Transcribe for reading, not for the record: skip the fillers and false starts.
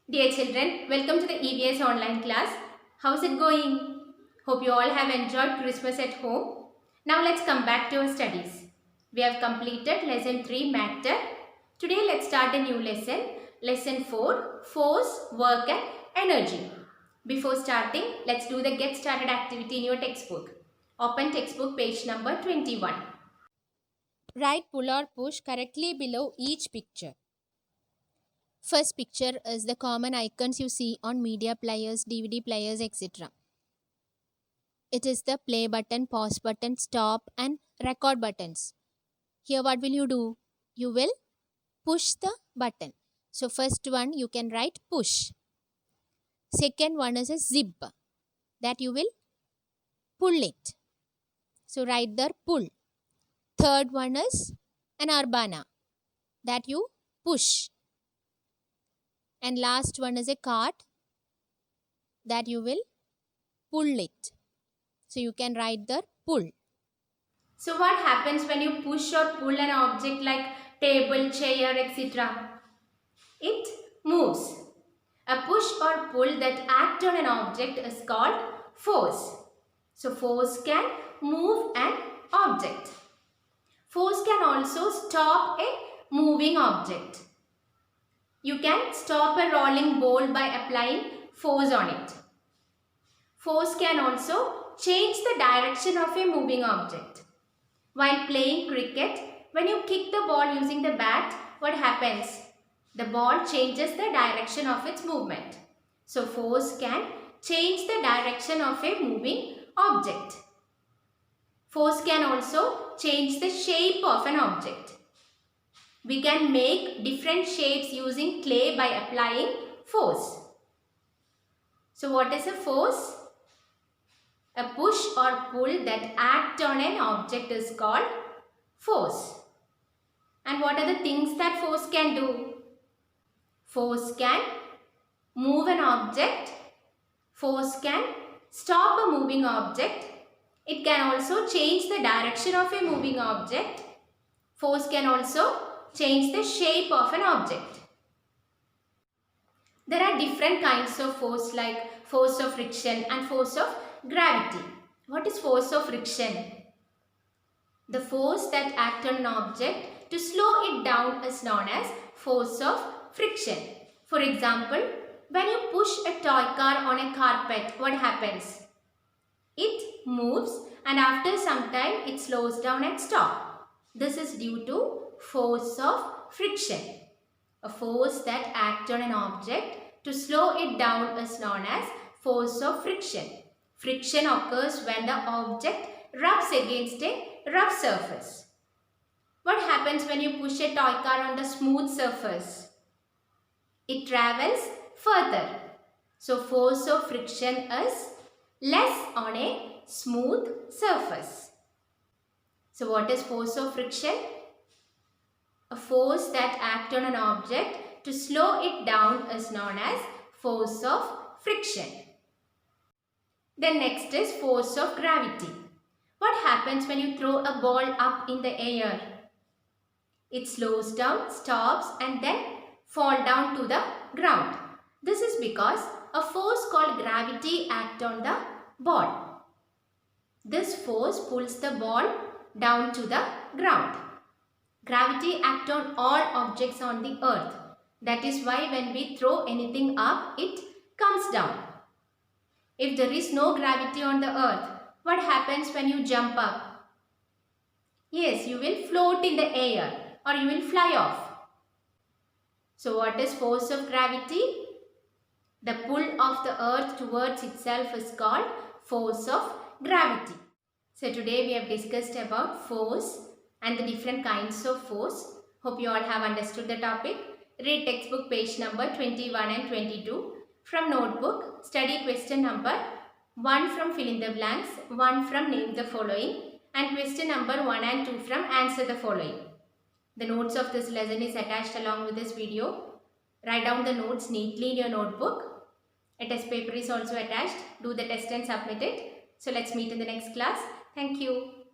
Dear children, welcome to the EVS online class. How's it going? Hope you all have enjoyed Christmas at home. Now let's come back to our studies. We have completed lesson 3 matter. Today let's start a new lesson. Lesson 4 force, work and energy. Before starting, let's do the get started activity in your textbook. Open textbook page number 21. Write pull or push correctly below each picture. First picture is the common icons you see on media players, DVD players, etc. It is the play button, pause button, stop and record buttons. Here what will you do? You will push the button. So first one you can write push. Second one is a zip that you will pull it. So write there pull. Third one is an urbana that you push. And last one is a cart that you will pull it. So you can write the pull. So what happens when you push or pull an object like table, chair, etc.? It moves. A push or pull that act on an object is called force. So force can move an object. Force can also stop a moving object. You can stop a rolling ball by applying force on it. Force can also change the direction of a moving object. While playing cricket, when you kick the ball using the bat, what happens? The ball changes the direction of its movement. So force can change the direction of a moving object. Force can also change the shape of an object. We can make different shapes using clay by applying force. So what is a force? A push or pull that act on an object is called force. And what are the things that force can do? Force can move an object. Force can stop a moving object. It can also change the direction of a moving object. Force can also change the shape of an object. There are different kinds of force like force of friction and force of gravity. What is force of friction? The force that acts on an object to slow it down is known as force of friction. For example, when you push a toy car on a carpet, what happens? It moves and after some time it slows down and stops. This is due to force of friction. A force that acts on an object to slow it down is known as force of friction. Friction occurs when the object rubs against a rough surface. What happens when you push a toy car on the smooth surface? It travels further. So force of friction is less on a smooth surface. So what is force of friction? A force that acts on an object to slow it down is known as force of friction. Then next is force of gravity. What happens when you throw a ball up in the air? It slows down, stops and then fall down to the ground. This is because a force called gravity acts on the ball. This force pulls the ball down to the ground. Gravity acts on all objects on the earth. That is why when we throw anything up, it comes down. If there is no gravity on the earth, what happens when you jump up? Yes, you will float in the air or you will fly off. So what is force of gravity? The pull of the earth towards itself is called force of gravity. So today we have discussed about force and the different kinds of force. Hope you all have understood the topic. Read textbook page number 21 and 22. From notebook, study question number 1 from fill in the blanks, 1 from name the following and question number 1 and 2 from answer the following. The notes of this lesson is attached along with this video. Write down the notes neatly in your notebook. A test paper is also attached. Do the test and submit it. So let's meet in the next class. Thank you.